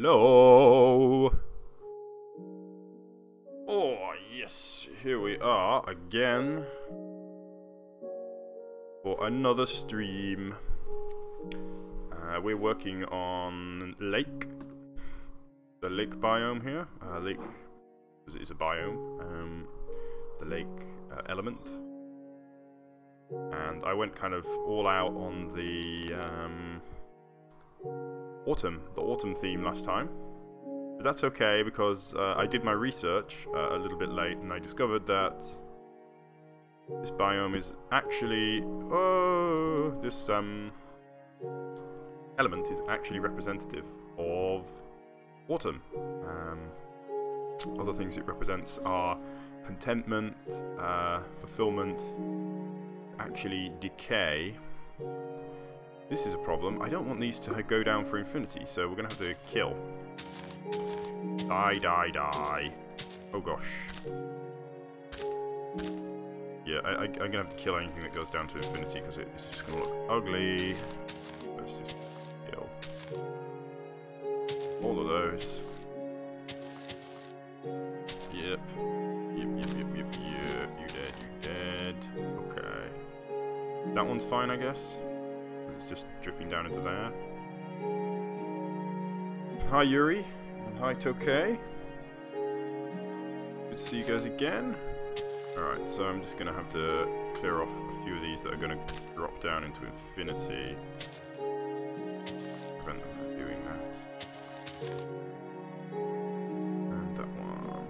Hello! Oh, yes, here we are again for another stream. We're working on lake, the lake biome here. Lake is a biome, the lake element. And I went kind of all out on the autumn theme last time. But that's okay because I did my research a little bit late and I discovered that this biome is actually this element is actually representative of autumn. Other things it represents are contentment, fulfillment, actually decay. This is a problem. I don't want these to go down for infinity, so we're gonna have to kill. Die, die, die. Oh gosh. Yeah, I'm gonna have to kill anything that goes down to infinity because it's just gonna look ugly. Let's just kill all of those. Yep. Yep. You dead. Okay. That one's fine, I guess. It's just dripping down into there. Hi, Yuri. And hi, Tokay. Good to see you guys again. Alright, so I'm just going to have to clear off a few of these that are going to drop down into infinity. Prevent them from doing that. And that one.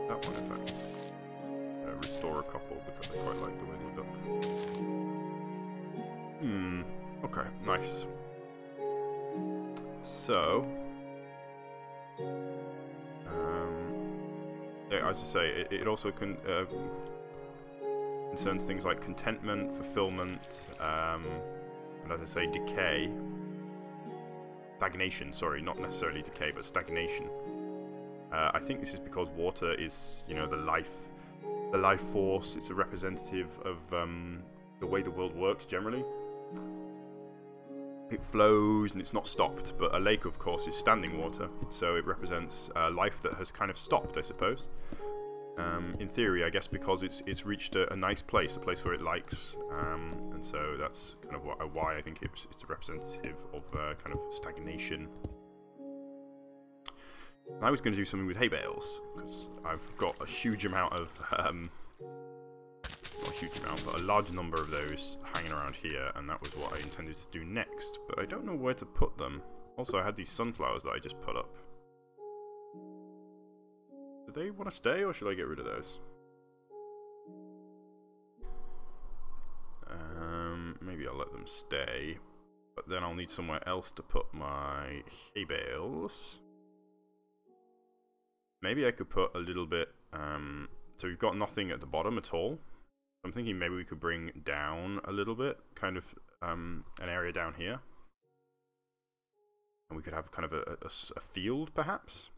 That one, in fact. Restore a couple because I quite like the way they look. Okay, nice. So, yeah, as I say, it also concerns things like contentment, fulfillment, and as I say, decay. Stagnation, sorry, not necessarily decay, but stagnation. I think this is because water is, you know, the life force. It's a representative of the way the world works generally. It flows and it's not stopped, but a lake, of course, is standing water, so it represents life that has kind of stopped, I suppose. In theory, I guess, because it's reached a nice place, a place where it likes, and so that's kind of why I think it's a representative of kind of stagnation. And I was going to do something with hay bales, because I've got a huge amount of, not a huge amount, but a large number of those hanging around here, and that was what I intended to do next, but I don't know where to put them. Also, I had these sunflowers that I just put up. Do they want to stay, or should I get rid of those? Maybe I'll let them stay, but then I'll need somewhere else to put my hay bales. Maybe I could put a little bit, so we've got nothing at the bottom at all. I'm thinking maybe we could bring down a little bit, kind of an area down here. And we could have kind of a field, perhaps?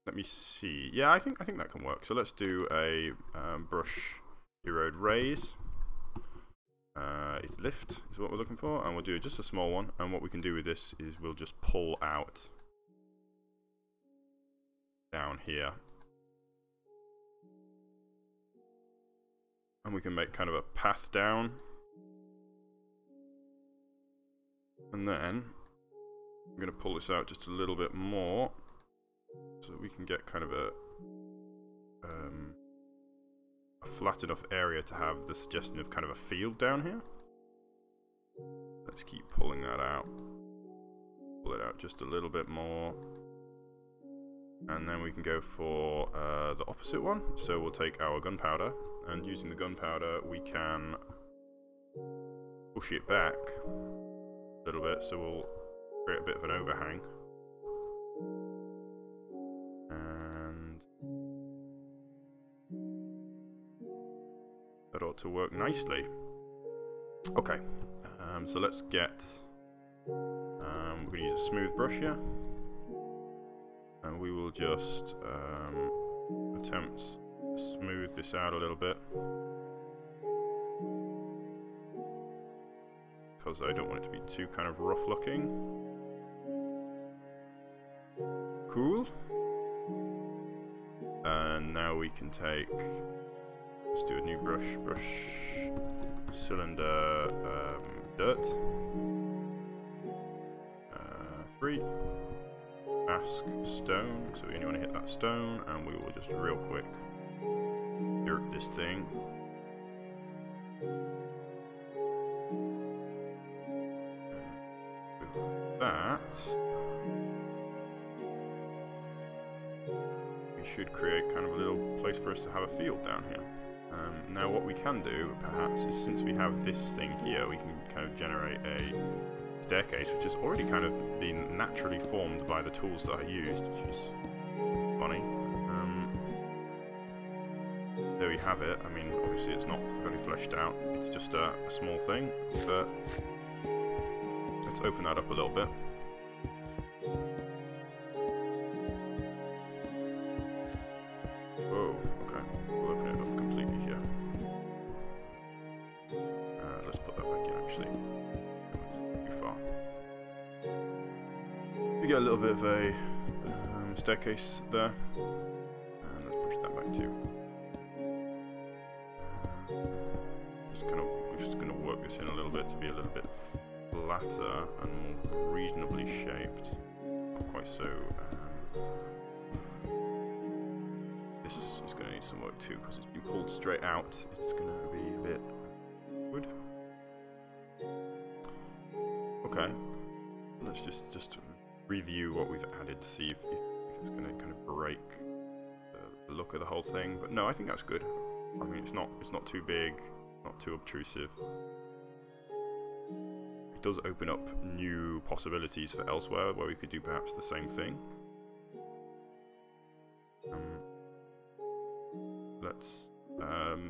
Let me see. Yeah, I think that can work. So let's do a brush erode raise. It's lift is what we're looking for, and we'll do just a small one. And what we can do with this is we'll just pull out down here. And we can make kind of a path down. And then I'm going to pull this out just a little bit more so that we can get kind of a flat enough area to have the suggestion of kind of a field down here. Let's keep pulling that out. Pull it out just a little bit more. And then we can go for the opposite one. So we'll take our gunpowder, and using the gunpowder we can push it back a little bit, so we'll create a bit of an overhang. And that ought to work nicely. Okay, so let's get... we're going to use a smooth brush here. And we will just attempt to smooth this out a little bit. Because I don't want it to be too kind of rough looking. Cool. And now we can take, let's do a new brush, cylinder, dirt, 3, mask, stone, so we only want to hit that stone, and we will just real quick dirt this thing. With that, should create kind of a little place for us to have a field down here. Now what we can do, perhaps, is since we have this thing here, we can kind of generate a staircase, which has already kind of been naturally formed by the tools that I used, which is funny. There we have it. I mean, obviously it's not very fleshed out, it's just a small thing, but let's open that up a little bit. We get a little bit of a staircase there, and let's push that back too. We're just going to work this in a little bit to be a little bit flatter and more reasonably shaped. Not quite so. This is going to need some work too because it's been pulled straight out. It's going to be a bit wood. Okay, let's just review what we've added to see if it's going to kind of break the look of the whole thing. But no, I think that's good. I mean, it's not too big, not too obtrusive. It does open up new possibilities for elsewhere where we could do perhaps the same thing. Let's.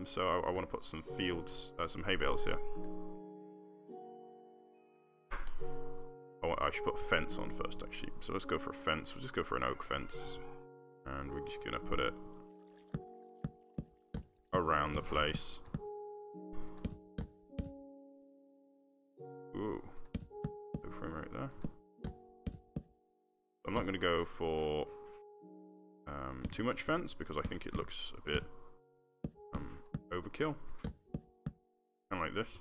So I want to put some fields, some hay bales here. I should put a fence on first, actually. So let's go for a fence. We'll just go for an oak fence. And we're just going to put it around the place. Ooh. No frame rate there. I'm not going to go for too much fence because I think it looks a bit overkill. Kind of like this.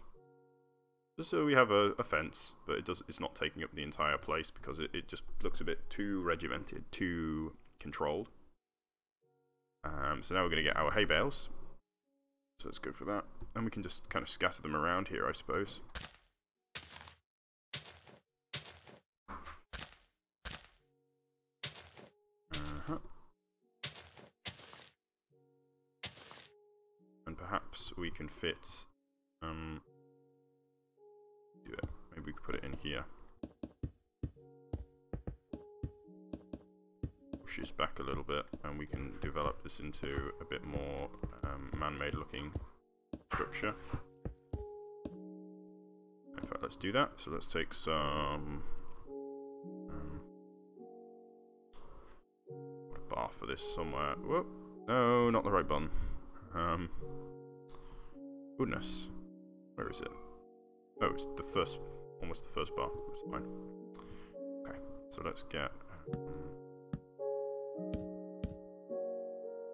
So we have a fence, but it's not taking up the entire place because it just looks a bit too regimented, too controlled. So now we're going to get our hay bales. So let's go for that. And we can just kind of scatter them around here, I suppose. And perhaps we can fit... maybe we could put it in here. Push this back a little bit, and we can develop this into a bit more man-made looking structure. In fact, let's do that. So let's take some bar for this somewhere. Whoop! No, not the right button. Goodness, where is it? Oh, it's the first, almost the first bar. That's fine. Okay, so let's get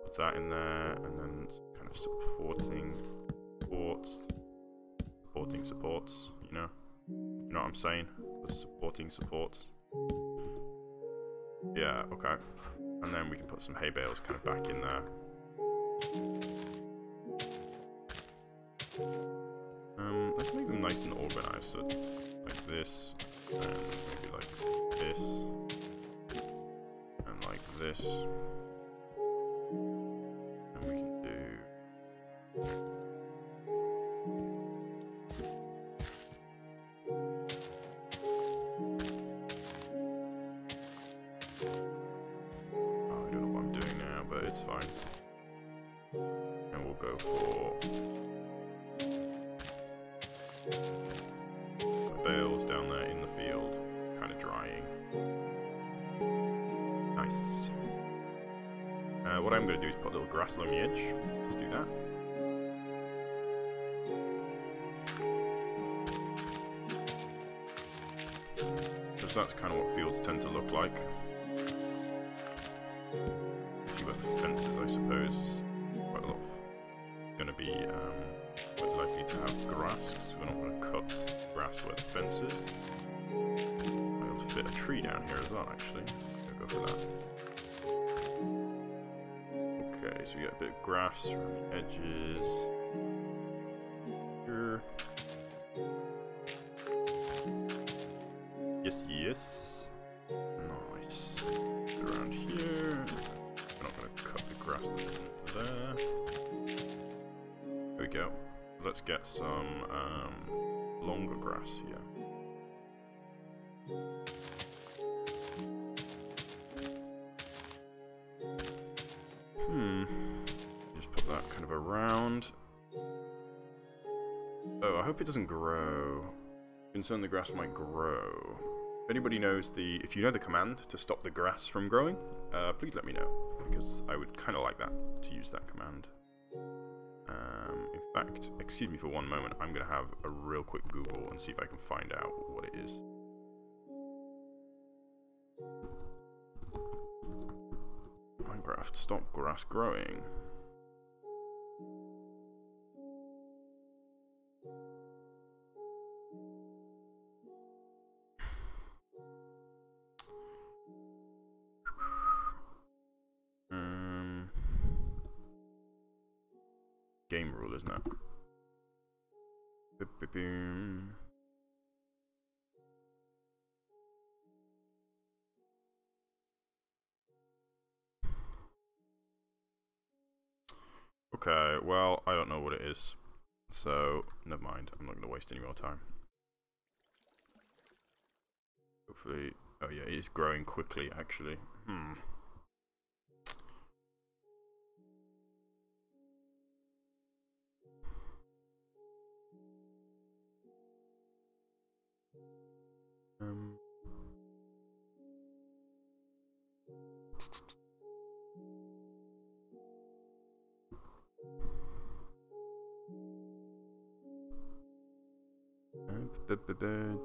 put that in there, and then some kind of supporting supports. You know what I'm saying? The supporting supports. Yeah. Okay. And then we can put some hay bales kind of back in there. Let's make them nice and organized, so like this, and maybe like this, and like this, and we can do... Oh, I don't know what I'm doing now, but it's fine. And we'll go for... bales down there in the field, kind of drying. Nice. What I'm going to do is put a little grass along the edge. Let's do that. Because that's kind of what fields tend to look like. See where the fences, I suppose, is quite a lot of going to be quite likely to have grass, so we're not going to cut grass where the fence is. Might be able to fit a tree down here as well, actually. I'll go for that. Okay, so we get a bit of grass around the edges. Here. Yes, yes. Nice. Around here. We're not going to cut the grass that's into there. There we go. Let's get some longer grass here. Just put that kind of around. Oh, I hope it doesn't grow. I'm concerned the grass might grow. If anybody knows if you know the command to stop the grass from growing, please let me know, because I would kind of like that, to use that command. In fact, excuse me for one moment, I'm going to have a real quick Google and see if I can find out what it is. Minecraft, stop grass growing. Game rule, isn't it? Boom. Okay, well, I don't know what it is, so never mind. I'm not going to waste any more time. Hopefully, oh yeah, it is growing quickly, actually.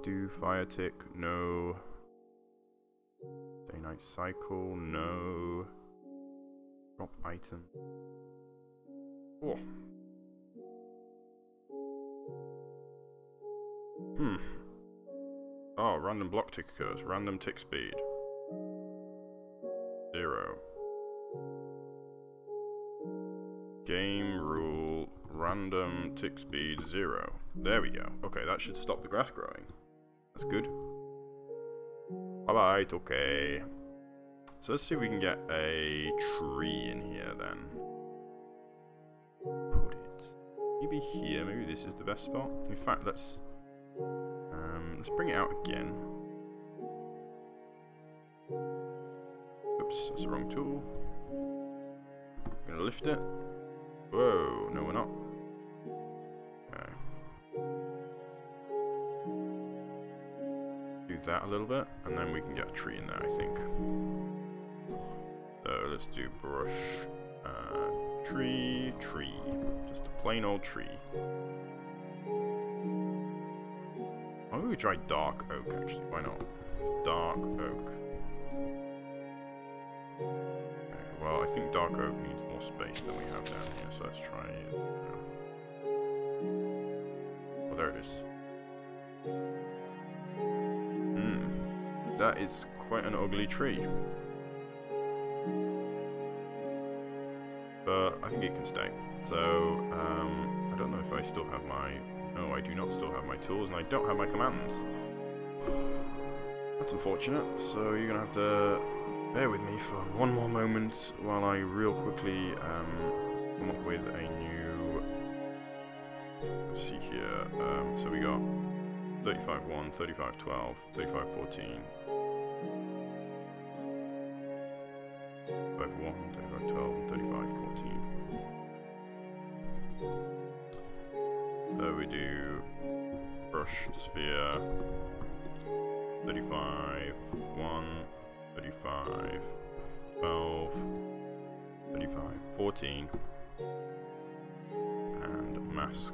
Do fire tick, no. Day night cycle, no. Drop item. Oh. Oh, random block tick occurs. Random tick speed. 0. Game rule. Random tick speed 0. There we go. Okay, that should stop the grass growing. That's good. Alright, okay. So let's see if we can get a tree in here then. Put it. Maybe here. Maybe this is the best spot. In fact, let's bring it out again. Oops, that's the wrong tool. Gonna lift it. Whoa, no we're not. Okay. Do that a little bit, and then we can get a tree in there, I think. So let's do brush, tree. Just a plain old tree. Why don't we try dark oak, actually? Why not? Dark oak. Okay, well, I think dark oak needs more space than we have down here, so let's try it. Oh, there it is. That is quite an ugly tree. But I think it can stay. So, I don't know if I still have my... No, I do not still have my tools, and I don't have my commands. That's unfortunate, so you're going to have to bear with me for one more moment while I real quickly come up with a new... Let's see here. So we got 35.1, 35.12, 35.14. 35.1, 35.12, and 35.14. So we do brush sphere 35.1, 35.12, 35.14, and mask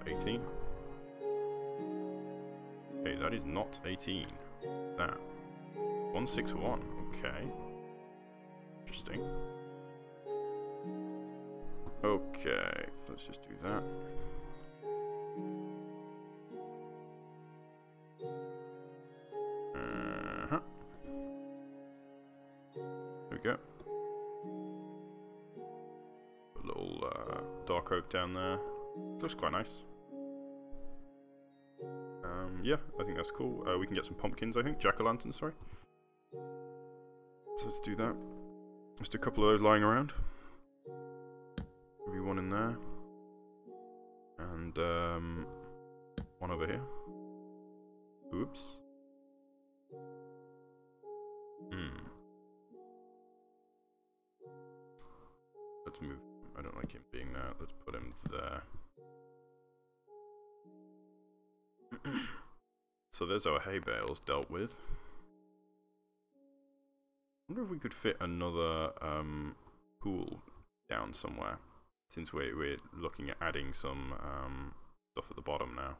18. Okay, that is not 18. That 161. Okay. interesting. Okay, let's just do that. There we go. A little dark oak down there. Looks quite nice. Yeah, I think that's cool. We can get some pumpkins, I think. Jack-o'-lanterns, sorry. So let's do that. Just a couple of those lying around. Maybe one in there. And one over here. Oops. Let's move. I don't like him being there. Let's put him there. So there's our hay bales dealt with. I wonder if we could fit another pool down somewhere, since we're looking at adding some stuff at the bottom now.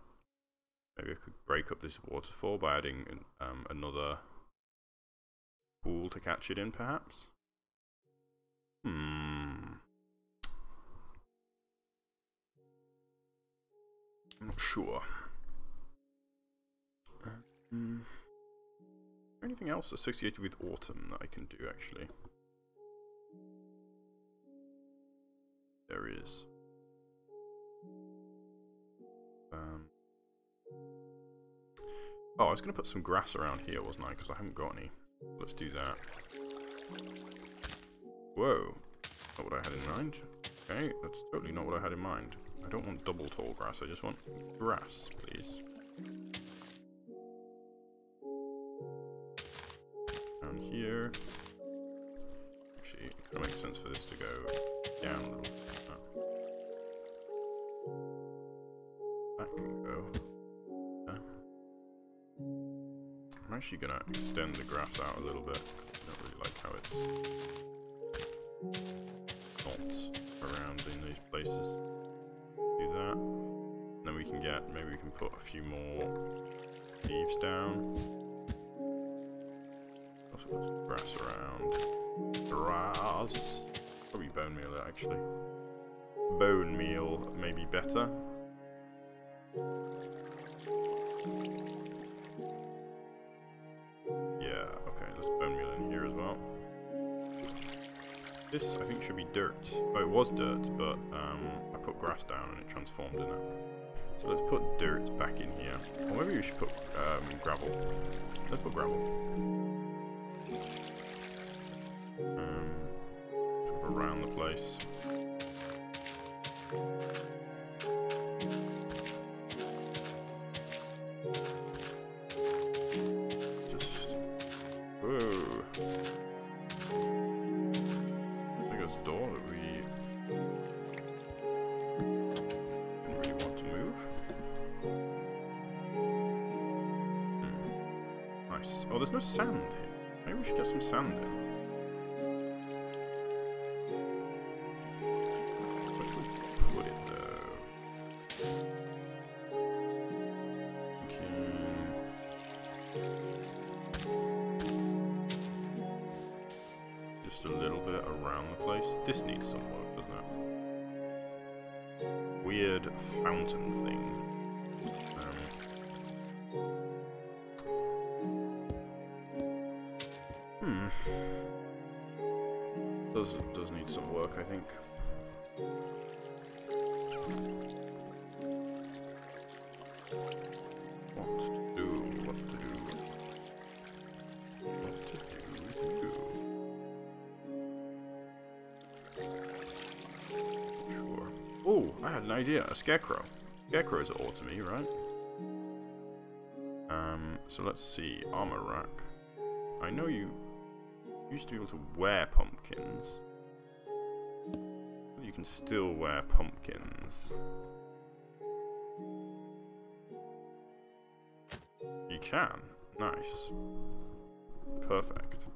Maybe I could break up this waterfall by adding another pool to catch it in, perhaps? I'm not sure. Is there anything else associated with autumn that I can do, actually? There is. Oh, I was going to put some grass around here, wasn't I? Because I haven't got any. Let's do that. Whoa. Not what I had in mind. Okay, that's totally not what I had in mind. I don't want double tall grass, I just want grass, please. Down here. Actually, it kind of makes sense for this to go down a little. That can go. I'm actually going to extend the grass out a little bit. I don't really like how it's not around in these places. Do that. And then we can get, maybe we can put a few more leaves down. Also got some grass around. Grass! Probably bone meal actually. Bone meal may be better. This, I think, should be dirt. Oh, it was dirt, but I put grass down and it transformed in it. So let's put dirt back in here. Or maybe we should put gravel. Let's put gravel. Sort of around the place. Just... Whoa. Door that we didn't really want to move. Nice. Oh, there's no sand here. Maybe we should get some sand in. Where do we put it though? Just a little bit around the place. This needs some work, doesn't it? Weird fountain thing. Does need some work, I think. What to do? What to do? What to do? Sure. Oh, I had an idea. A scarecrow. Scarecrows are autumny, right? So let's see. Armor rack. I know you used to be able to wear pumpkins. But you can still wear pumpkins. You can. Nice. Perfect.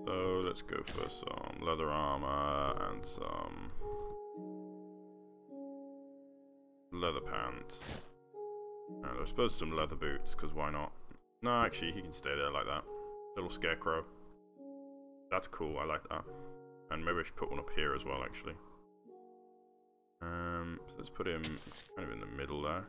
So let's go for some leather armor and some leather pants. And I suppose some leather boots, because why not? No, actually, he can stay there like that. Little scarecrow. That's cool, I like that. And maybe I should put one up here as well, actually. So let's put him kind of in the middle there.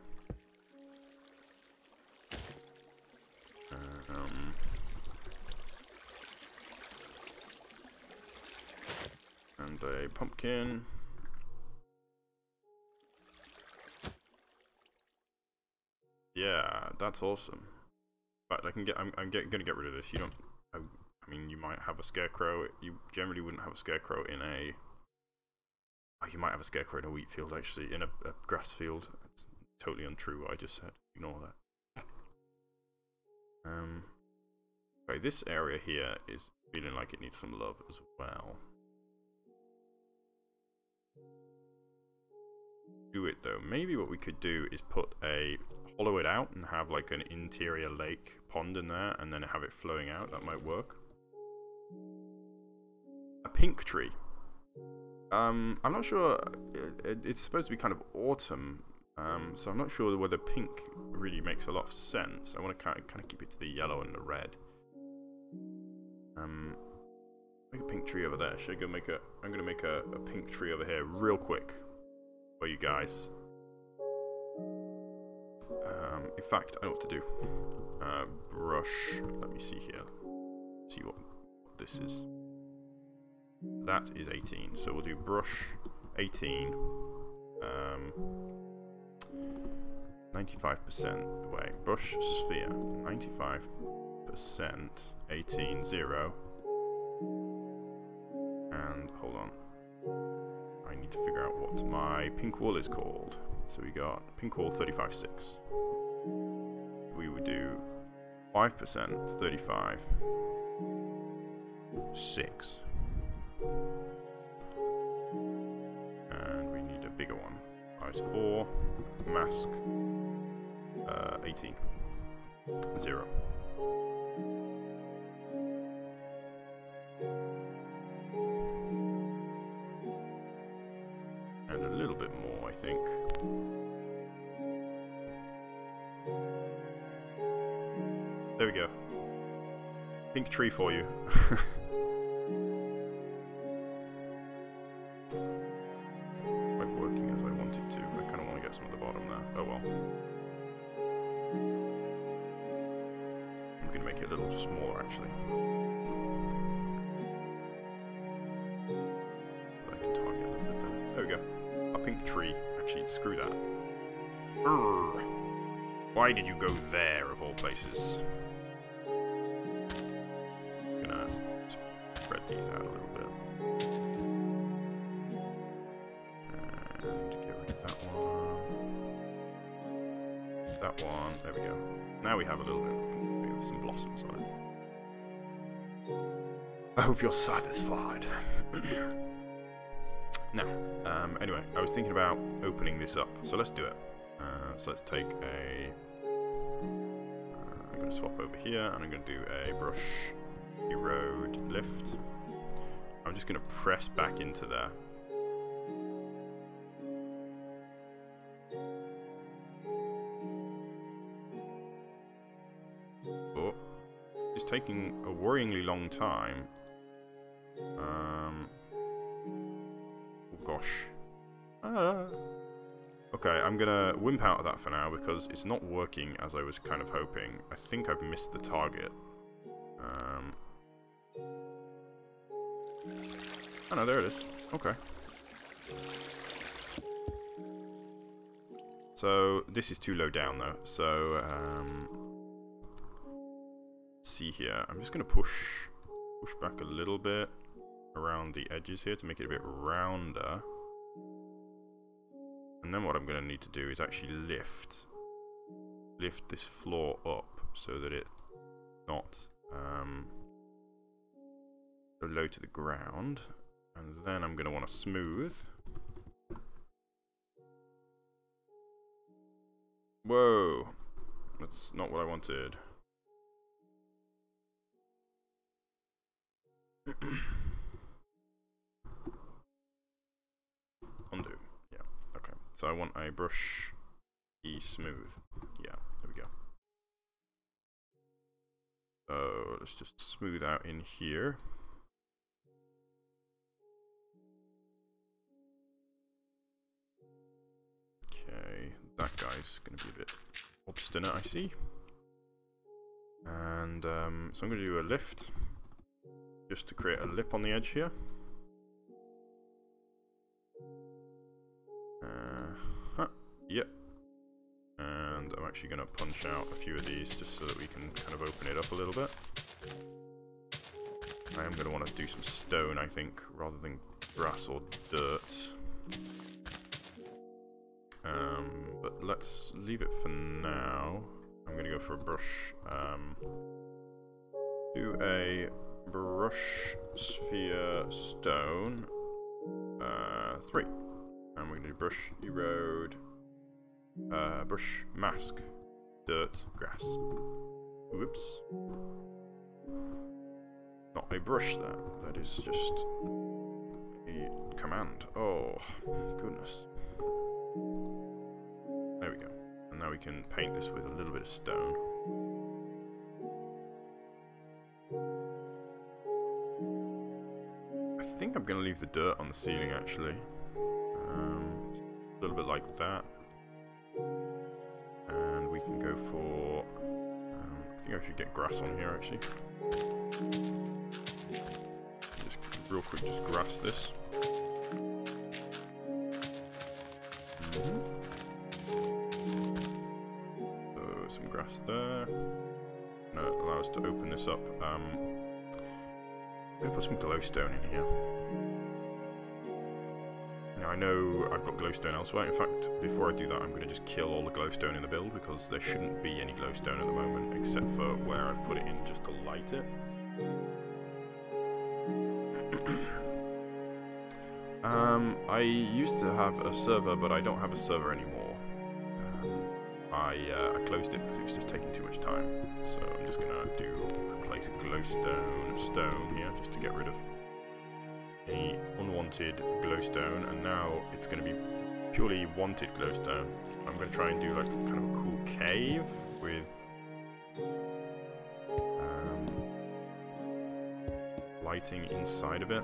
And a pumpkin. Yeah, that's awesome. But I can get. I'm gonna get rid of this. You don't. I mean, you might have a scarecrow. You generally wouldn't have a scarecrow in a. Oh, you might have a scarecrow in a wheat field, actually, in a grass field. That's totally untrue what I just said. Ignore that. Okay, this area here is feeling like it needs some love as well. Do it though. Maybe what we could do is hollow it out and have like an interior lake pond in there, and then have it flowing out. That might work. A pink tree. I'm not sure. It's supposed to be kind of autumn, so I'm not sure whether pink really makes a lot of sense. I want to kind of keep it to the yellow and the red. Make a pink tree over there. Should I go make a? I'm gonna make a pink tree over here real quick for you guys. In fact, I know what to do. Brush. Let me see here. See what this is. That is 18. So we'll do brush 18. 95% away. Brush sphere. 95%. 18. 0. And hold on. I need to figure out what my pink wool is called. So we got pink wool 35.6. We would do 5%, 35, 6. And we need a bigger one. Size 4, mask, 18, 0. And a little bit more, I think. There we go. Pink tree for you. Quite working as I want it to. I kind of want to get some at the bottom there. Oh well. I'm going to make it a little smaller actually. So I can target a little bit better. There we go. A pink tree. Actually, screw that. Urgh. Why did you go there of all places? Spread these out a little bit. And get rid of that one. That one. There we go. Now we have a little bit of some blossoms on it. I hope you're satisfied. Now, anyway, I was thinking about opening this up. So let's do it. So let's take a... I'm going to swap over here and I'm going to do a brush erode lift. I'm just going to press back into there. Oh, it's taking a worryingly long time. Oh gosh. Okay, I'm gonna wimp out of that for now because it's not working as I was kind of hoping. I think I've missed the target. Oh no, there it is. Okay. So this is too low down though. So see here. I'm just gonna push back a little bit around the edges here to make it a bit rounder. And then what I'm going to need to do is actually lift this floor up so that it's not so low to the ground. And then I'm going to want to smooth. Whoa, that's not what I wanted. Undo. Yeah, okay. So I want a brush E smooth. Yeah, there we go. So let's just smooth out in here. that guy's going to be a bit obstinate, I see. And so I'm going to do a lift, just to create a lip on the edge here. Yep. And I'm actually going to punch out a few of these just so that we can kind of open it up a little bit. I am going to want to do some stone, I think, rather than grass or dirt. But let's leave it for now. I'm going to go for a brush. Do a brush sphere stone 3. And we're going to do brush erode, brush mask, dirt, grass. Whoops. Not a brush there, that is just a command. Oh, goodness. There we go. And now we can paint this with a little bit of stone. I think I'm going to leave the dirt on the ceiling actually. A little bit like that. And we can go for... I think I should get grass on here actually. Just real quick, just grass this. So some grass there. No, it allows us to open this up. I'm going to put some glowstone in here. Now I know I've got glowstone elsewhere. In fact, before I do that, I'm going to just kill all the glowstone in the build because there shouldn't be any glowstone at the moment, except for where I've put it in just to light it. I used to have a server, but I don't have a server anymore. I closed it because it was just taking too much time. So I'm just going to replace glowstone and stone here just to get rid of any unwanted glowstone, and now it's going to be purely wanted glowstone. I'm going to try and do like kind of a cool cave with lighting inside of it.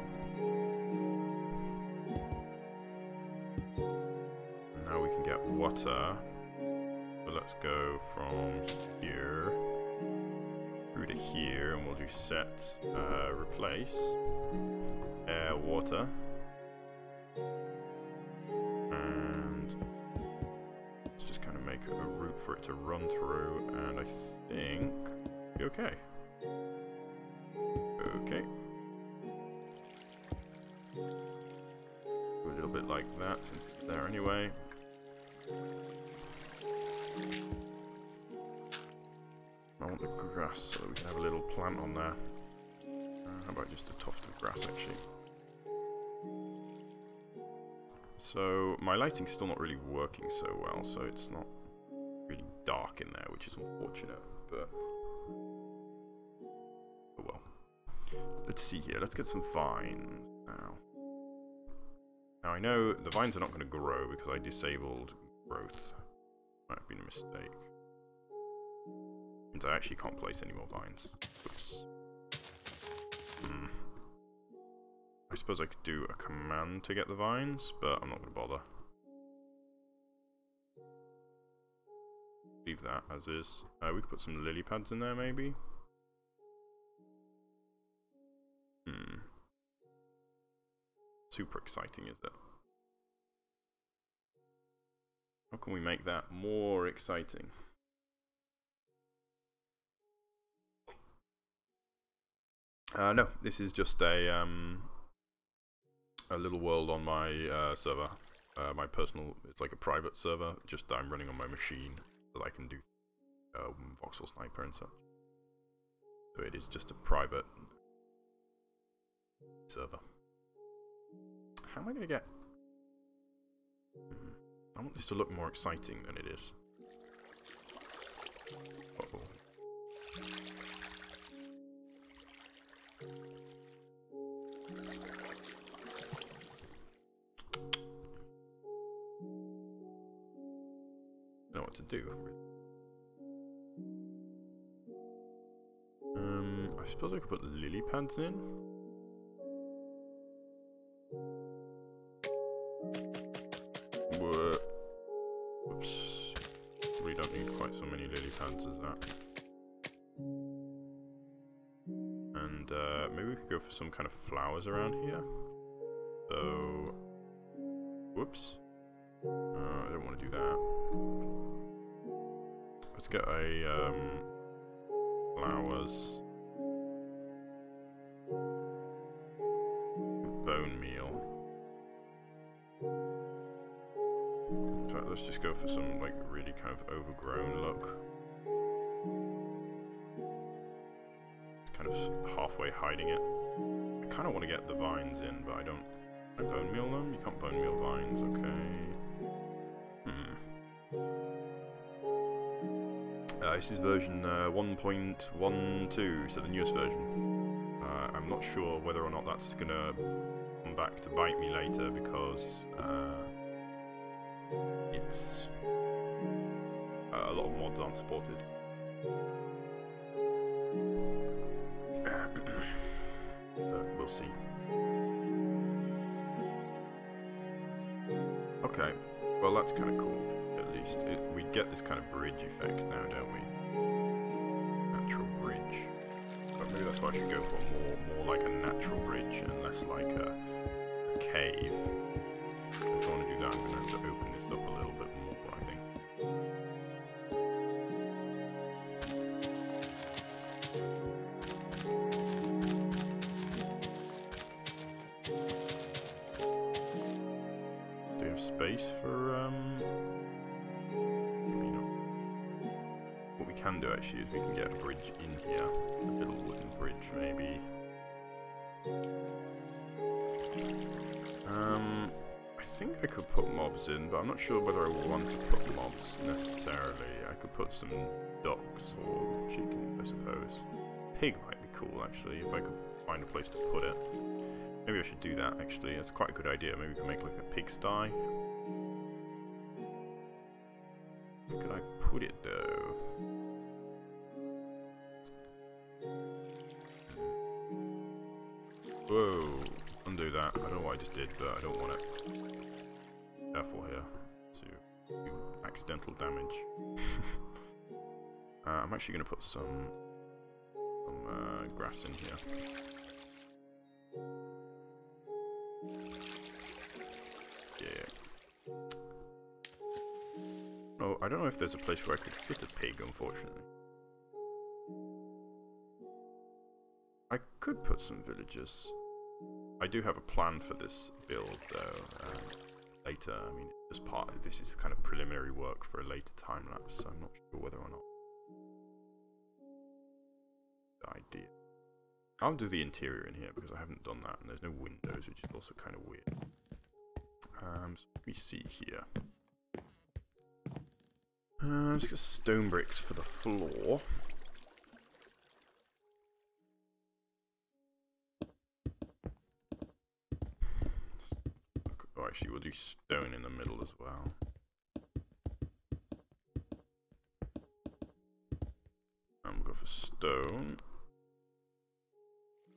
And now we can get water. So let's go from here through to here, and we'll do set replace air water, and let's just kind of make a route for it to run through, and I think it'll be okay. Okay. Do a little bit like that since it's there anyway. I want the grass so we can have a little plant on there. How about just a tuft of grass actually? So my lighting's still not really working so well, so it's not really dark in there, which is unfortunate, but oh well. Let's see here, let's get some vines now. Now I know the vines are not going to grow because I disabled growth. Might have been a mistake. Means I actually can't place any more vines. Oops. I suppose I could do a command to get the vines, but I'm not going to bother. Leave that as is. We could put some lily pads in there maybe. Super exciting, is it? How can we make that more exciting? No, this is just a little world on my server. My personal, it's like a private server, just that I'm running on my machine so that I can do voxel sniper and such. So it is just a private server. How am I going to get... I want this to look more exciting than it is. Uh-oh. I don't know what to do. I suppose I could put lily pads in. Whoops. And maybe we could go for some kind of flowers around here. So, whoops. I don't want to do that. Let's get a flowers. Bone meal. In fact, let's just go for some like really kind of overgrown look. It's kind of halfway hiding it. I kind of want to get the vines in, but I don't. Can I bone meal them? You can't bone meal vines, okay. This is version 1.12, so the newest version. I'm not sure whether or not that's gonna come back to bite me later because it's a lot of mods aren't supported. We'll see. Okay, well that's kind of cool. At least we get this kind of bridge effect now, don't we? Natural bridge. But maybe that's what I should go for, more like a natural bridge and less like a cave. If I want to do that, I'm going to have to open this up a little bit more, I think. Do we have space for, maybe not. What we can do actually is we can get a bridge in here. A little wooden bridge, maybe. I think I could put mobs in, but I'm not sure whether I want to put mobs necessarily. I could put some ducks or chickens, I suppose. Pig might be cool, actually, if I could find a place to put it. Maybe I should do that, actually. That's quite a good idea. Maybe we can make like a pigsty. Where could I put it, though? Whoa. Undo that. I don't know what I just did, but I don't want it. Careful here to do accidental damage. I'm actually going to put some grass in here. Yeah. Oh, I don't know if there's a place where I could fit a pig, unfortunately. I could put some villagers. I do have a plan for this build, though. Later, I mean, as part of this is kind of preliminary work for a later time lapse, so I'm not sure whether or not the idea. I'll do the interior in here because I haven't done that, and there's no windows, which is also kind of weird. So let me see here. Let's get stone bricks for the floor. Oh, actually, we'll do stone in the middle as well. And we'll go for stone.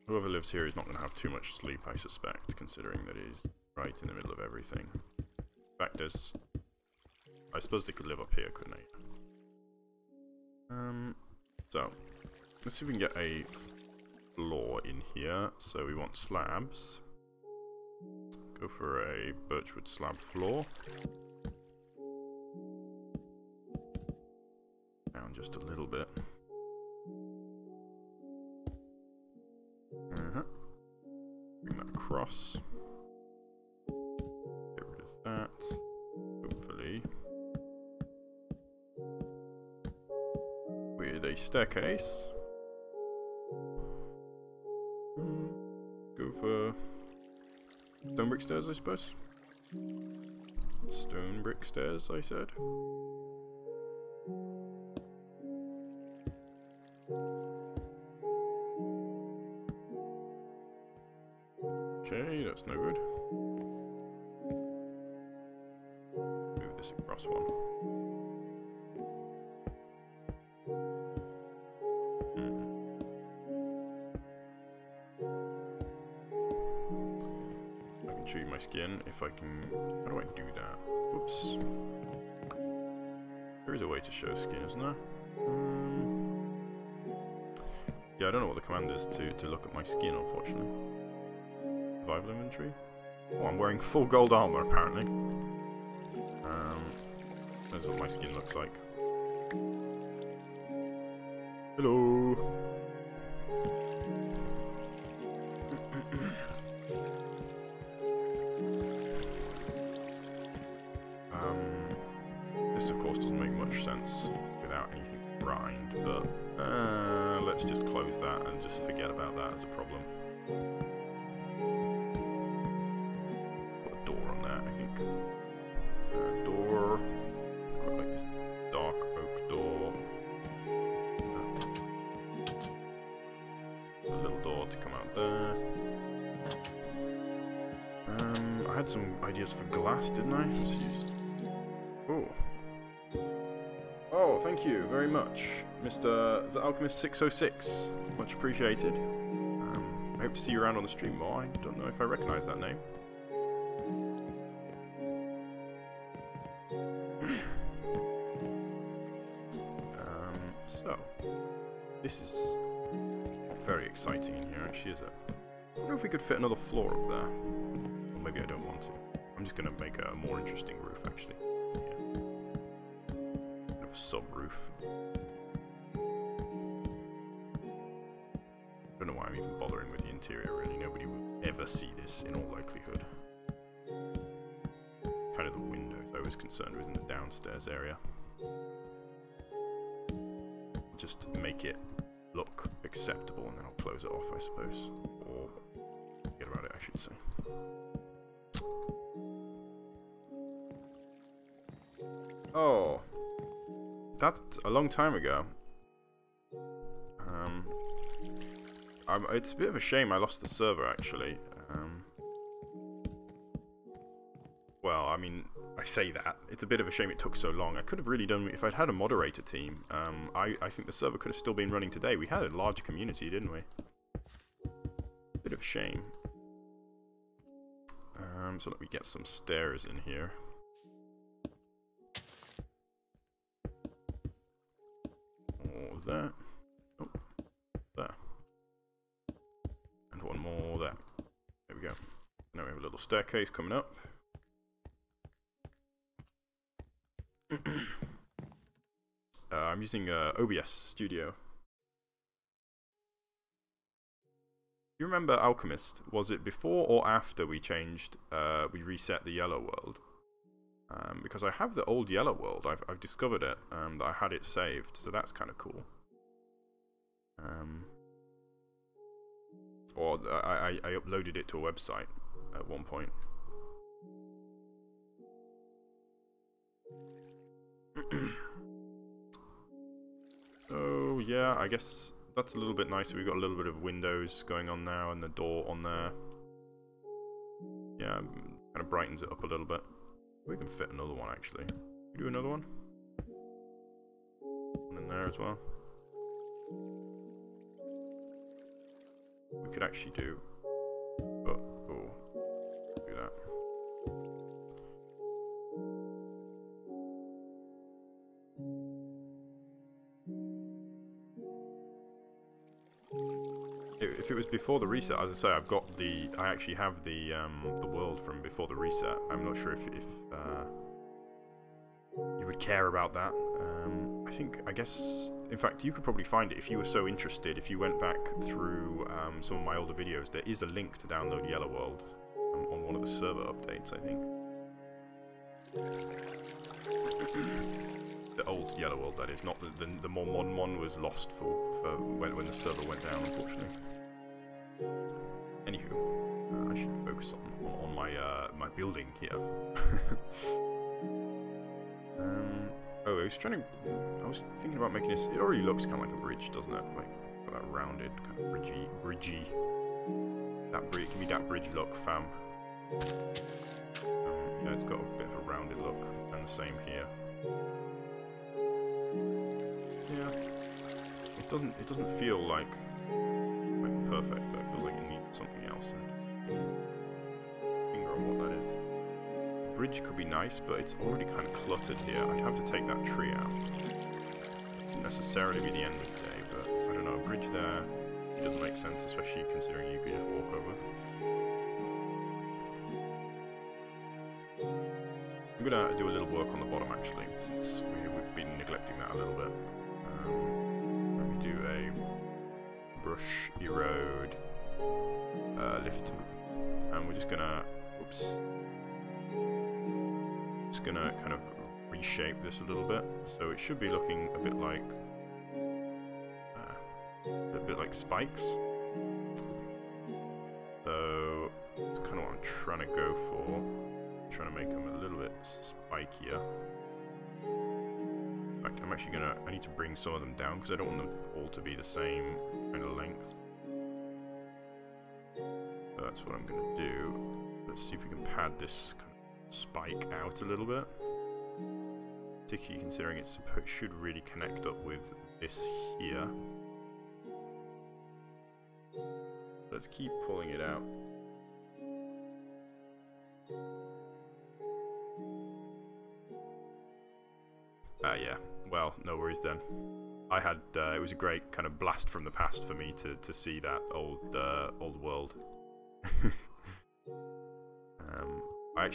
Whoever lives here is not going to have too much sleep, I suspect, considering that he's right in the middle of everything. In fact, there's... I suppose they could live up here, couldn't they? So, let's see if we can get a floor in here. So we want slabs. Go for a birchwood slab floor. Down just a little bit. Bring that across. Get rid of that. Hopefully. With a staircase. Go for stone brick stairs, I suppose. Stone brick stairs, I said. Okay, that's no good. Move this across one. I can show you my skin if I can. How do I do that? Whoops. There is a way to show skin, isn't there? Yeah, I don't know what the command is to look at my skin, unfortunately. Survival inventory. Oh, I'm wearing full gold armor, apparently. That's what my skin looks like. Hello. This, of course, doesn't make much sense without anything to grind, but let's just close that and just forget about that as a problem. Put a door on there, I think. Door. Quite like this dark oak door. A little door to come out there. I had some ideas for glass, didn't I? Let's use... Oh. Oh, thank you very much, Mr. The Alchemist 606. Much appreciated. I hope to see you around on the stream more. I don't know if I recognise that name. So, this is very exciting in here, actually, is it? I wonder if we could fit another floor up there. Or maybe I don't want to. I'm just going to make a more interesting roof, actually. Yeah. Kind of a sub-roof. I don't know why I'm even bothering with the interior, really. Nobody will ever see this, in all likelihood. Kind of the windows I was concerned with in the downstairs area. Just make it look acceptable, and then I'll close it off, I suppose. Or forget about it, I should say. Oh, that's a long time ago. It's a bit of a shame I lost the server, actually. Well, I mean, I say that. It's a bit of a shame it took so long. I could have really done... If I'd had a moderator team, I think the server could have still been running today. We had a large community, didn't we? Bit of a shame. So let me get some stairs in here. Or there. Oh, there. And one more there. There we go. Now we have a little staircase coming up. I'm using OBS Studio. Do you remember Alchemist? Was it before or after we changed, we reset the yellow world? Because I have the old yellow world, I've discovered it, that I had it saved, so that's kind of cool. Or I uploaded it to a website at one point. So yeah, I guess that's a little bit nicer. We've got a little bit of windows going on now and the door on there. Yeah, kind of brightens it up a little bit. We can fit another one, actually. Can we do another one? One in there as well. We could actually do... Oh, do that. If it was before the reset, as I say, I actually have the world from before the reset. I'm not sure if you would care about that. I guess, in fact, you could probably find it if you were so interested. If you went back through some of my older videos, there is a link to download Yellow World on one of the server updates, I think. The old Yellow World, that is, not the more modern one was lost for when the server went down, unfortunately. Anywho, I should focus on my my building here. Oh, I was thinking about making this. It already looks kind of like a bridge, doesn't it? Like got that rounded, kind of bridgy. That bridge, give me that bridge look, fam. Yeah, it's got a bit of a rounded look, and the same here. Yeah, it doesn't feel like perfect, but it feels like it needs something else. Finger on what that is. Bridge could be nice, but it's already kind of cluttered here. I'd have to take that tree out. Wouldn't necessarily be the end of the day, but I don't know. A bridge there. makes sense, especially considering you could just walk over. I'm gonna do a little work on the bottom actually, since we've been neglecting that a little bit. Let me do a brush, erode, lift, and we're just gonna, oops, just gonna kind of reshape this a little bit, so it should be looking a bit like spikes. So that's kind of what I'm trying to go for. I'm trying to make them a little bit spikier. In fact, I'm actually gonna, I need to bring some of them down because I don't want them all to be the same kind of length. So that's what I'm gonna do. Let's see if we can pad this kind of spike out a little bit. Particularly considering it should really connect up with this here. Let's keep pulling it out. Yeah. Well, no worries then. I had it was a great kind of blast from the past for me to see that old world. I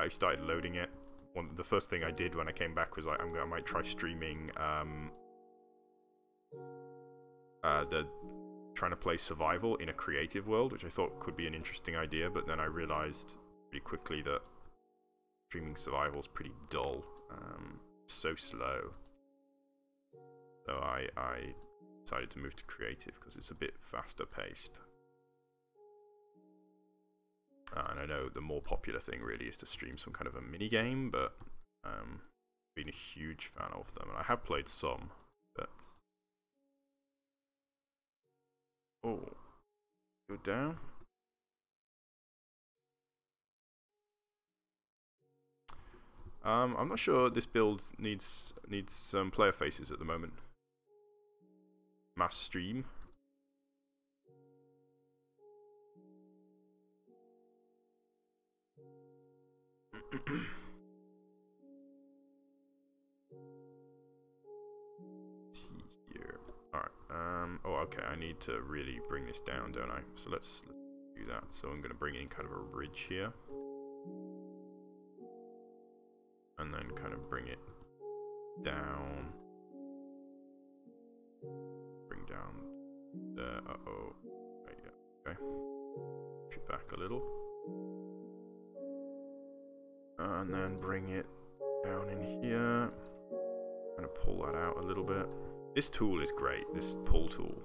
started loading it. The first thing I did when I came back was like, I might try streaming trying to play survival in a creative world, which I thought could be an interesting idea, but then I realized pretty quickly that streaming survival is pretty dull, so slow. So I decided to move to creative because it's a bit faster paced. And I know the more popular thing really is to stream some kind of a mini game, but been a huge fan of them, and I have played some, but oh, go down. I'm not sure this build needs some player faces at the moment. Mass stream. See here. Alright, oh okay, I need to really bring this down, don't I? So let's do that. So I'm gonna bring in kind of a ridge here. And then kind of bring it down. Bring down there. Uh-oh. Right, yeah, okay. Push it back a little. And then bring it down in here. Kind of pull that out a little bit. This tool is great, this pull tool,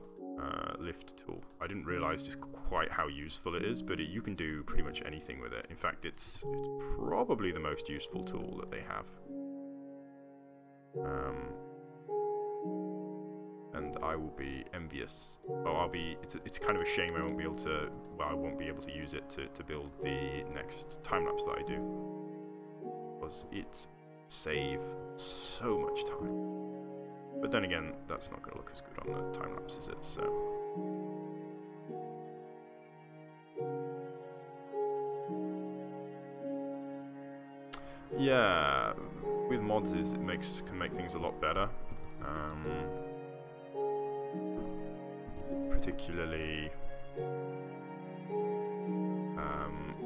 lift tool. I didn't realize just quite how useful it is, but you can do pretty much anything with it. In fact, it's probably the most useful tool that they have. And I will be envious. Oh, it's kind of a shame I won't be able to, well, I won't be able to use it to build the next time-lapse that I do. Because it saves so much time. But then again, that's not going to look as good on the time-lapse, is it? So yeah, with mods it can make things a lot better. Particularly,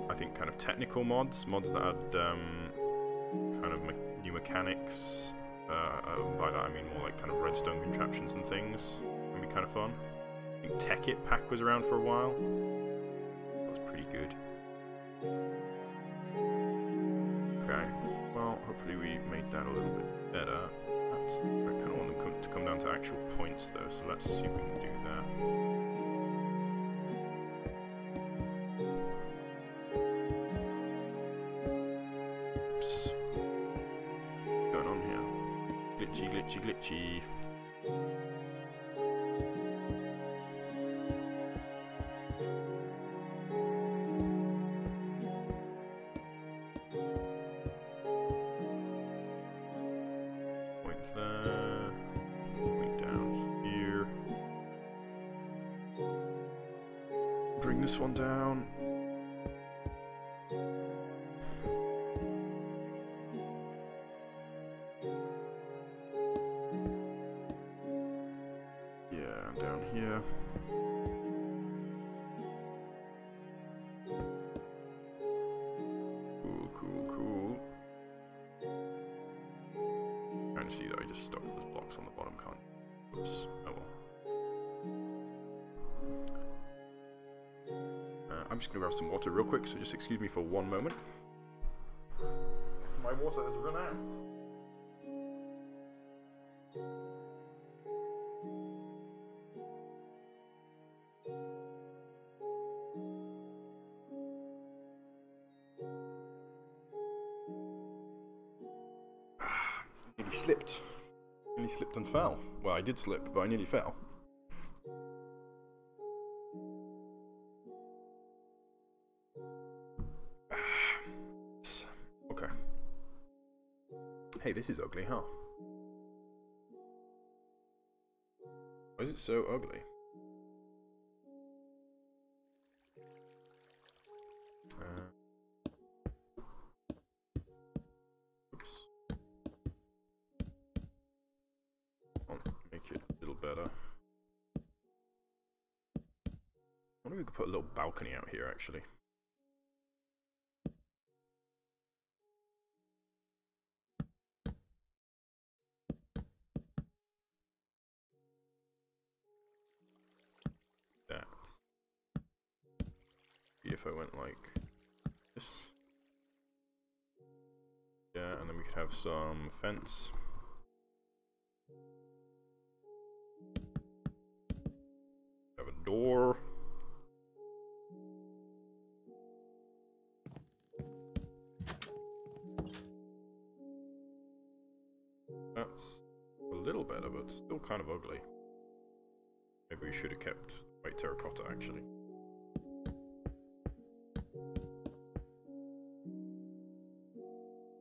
I think kind of technical mods that add kind of new mechanics. By that I mean more like kind of redstone contraptions and things. Can be kind of fun. I think Tech It pack was around for a while. That was pretty good. Okay. Well, hopefully we made that a little bit better. I kind of want them to come down to actual points though, so let's see if we can do that. Oops. What's going on here? Glitchy, glitchy, glitchy. Point there. Point down here. Bring this one down. Down here. see that I just stuck those blocks on the bottom, can't I? Oops. Oh well. I'm just going to grab some water real quick, so just excuse me for one moment. My water has run out. Nearly slipped. Nearly slipped and fell. Well, I did slip, but I nearly fell. Okay. Hey, this is ugly, huh? Why is it so ugly? Oops. I'll make it a little better. I wonder if we could put a little balcony out here, actually. That. If I went like this. Yeah, and then we could have some fence. Have a door. That's a little better, but still kind of ugly. Maybe we should have kept white terracotta, actually.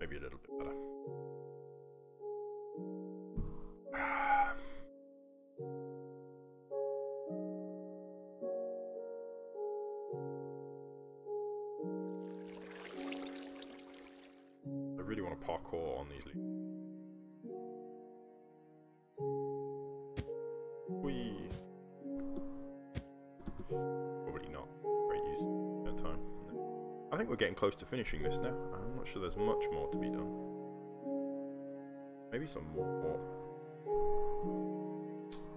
Maybe a little bit better. I really want to parkour on these leaves. Whee! Probably not great use of time. No. I think we're getting close to finishing this now. I'm not sure there's much more to be done. Maybe some more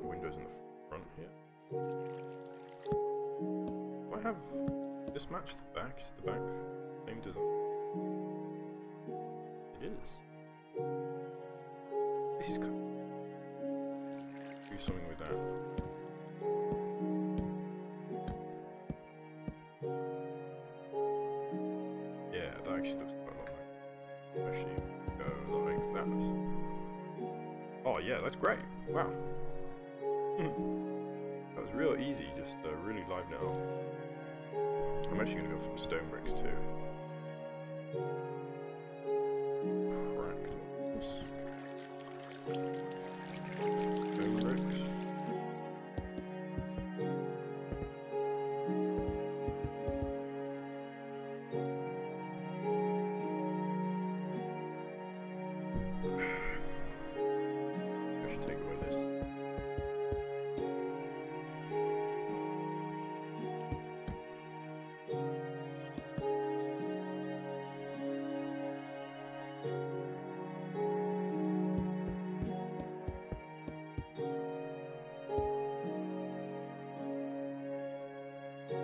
windows in the front here. Do I have this match the back? Is the back same design? It is. This is kind of... do something with that. Yeah, that actually looks quite a lot like. Actually, go like that. Oh yeah, that's great. Wow. That was real easy, just really liven it up. I'm actually going to go for stone bricks too. Cracked ones. Stone bricks. I should take away this.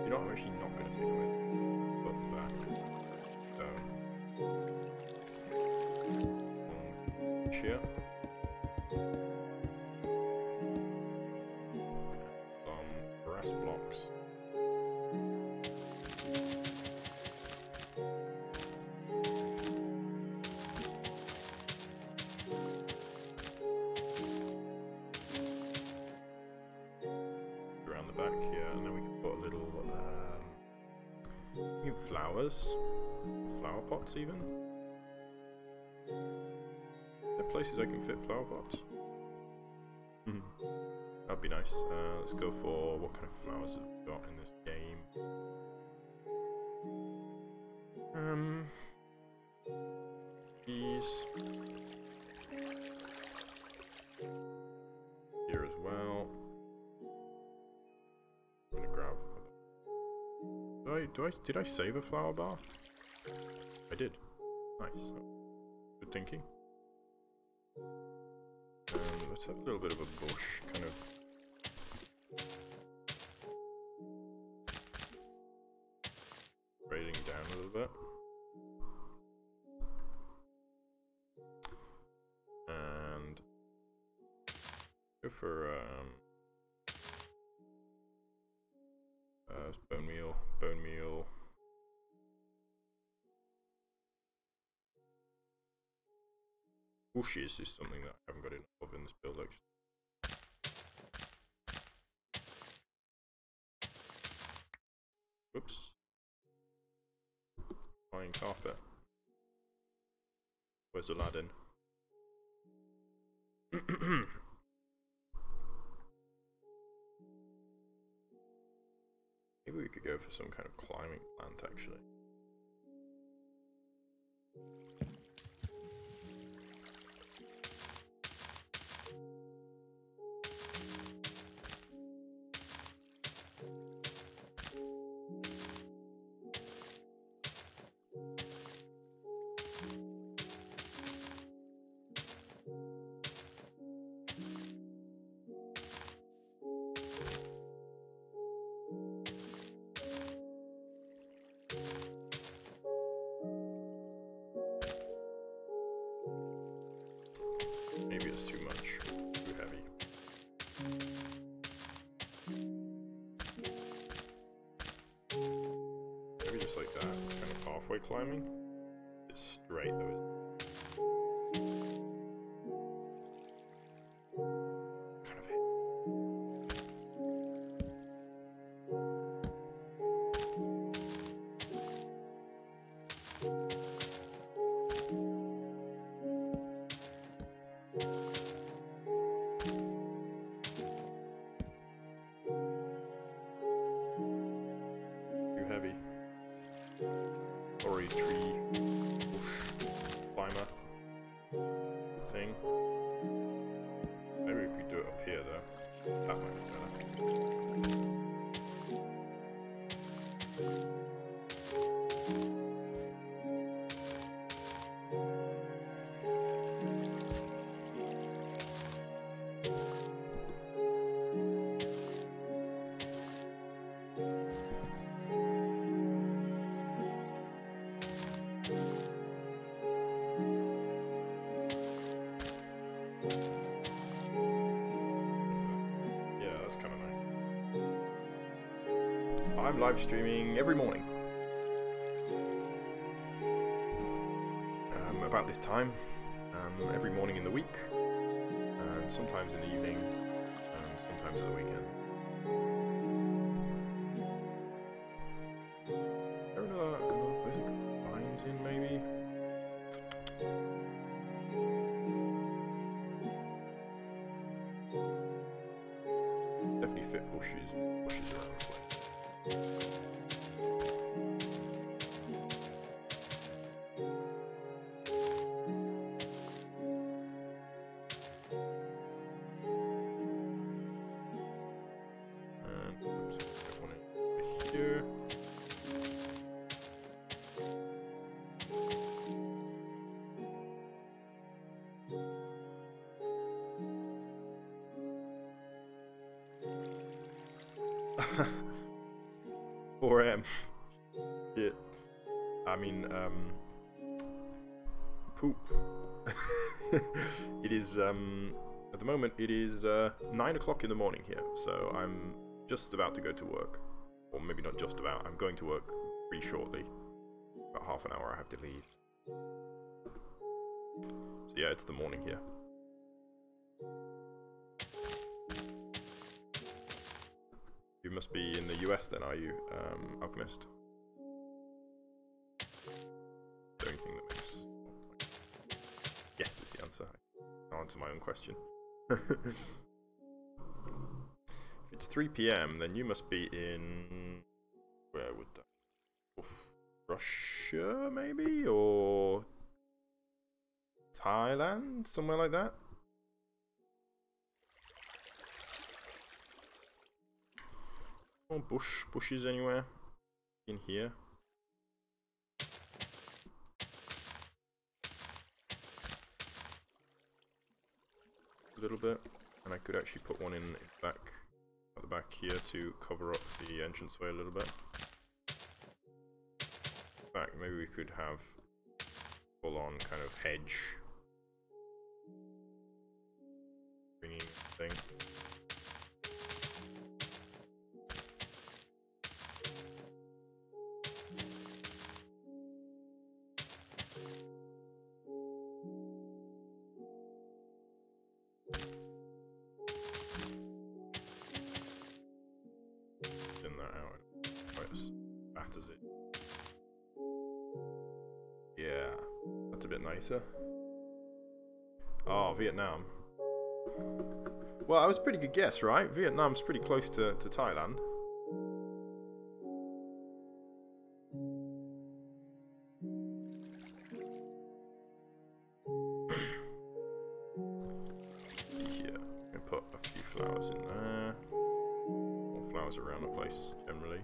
You know what, I'm actually not going to take away the back. Shear. Some brass blocks. Around the back here, and then we can put a little flowers, flower pots even. Are there places I can fit flower pots? That'd be nice. Let's go for what kind of flowers have we got in this game? These here as well. I'm gonna grab. Did I save a flower bar? I did. Nice. Good thinking. let's have a little bit of a bush, kind of. Grading down a little bit. And go for bone meal, bone meal. Bushes is something that I haven't got enough of in this build actually. Whoops. Flying carpet. Where's Aladdin? Maybe we could go for some kind of climbing plant actually. Maybe it's too much, too heavy. Maybe just like that, kind of halfway climbing. It's straight though, isn't it? Kind of heavy. Heavy. Or a tree bush climber thing. Maybe if we do it up here though. That might be better. Kind of nice. I'm live streaming every morning. About this time. Every morning in the week. And sometimes in the evening. And sometimes at the weekend. There are another music lines in maybe. Definitely fit bushes around the place. And oops, put one in here. Or shit. I mean, poop. It is at the moment it is 9 o'clock in the morning here, so I'm just about to go to work, or maybe not just about. I'm going to work pretty shortly. About half an hour I have to leave. So yeah, it's the morning here. You must be in the US then, are you, Alchemist? The only thing that makes... Yes is the answer. I'll answer my own question. If it's 3 PM, then you must be in... Where would that... Oof. Russia, maybe? Or... Thailand? Somewhere like that? Oh, bushes anywhere in here. a little bit, and I could actually put one in back at the back here to cover up the entranceway a little bit. In fact, maybe we could have full-on kind of hedge bringing thing. Thin that out quite as fat as it. Yeah, that's a bit nicer. Oh, Vietnam. Well, that was a pretty good guess, right? Vietnam's pretty close to Thailand. Yeah, I'm gonna put a few flowers in there. More flowers around the place, generally.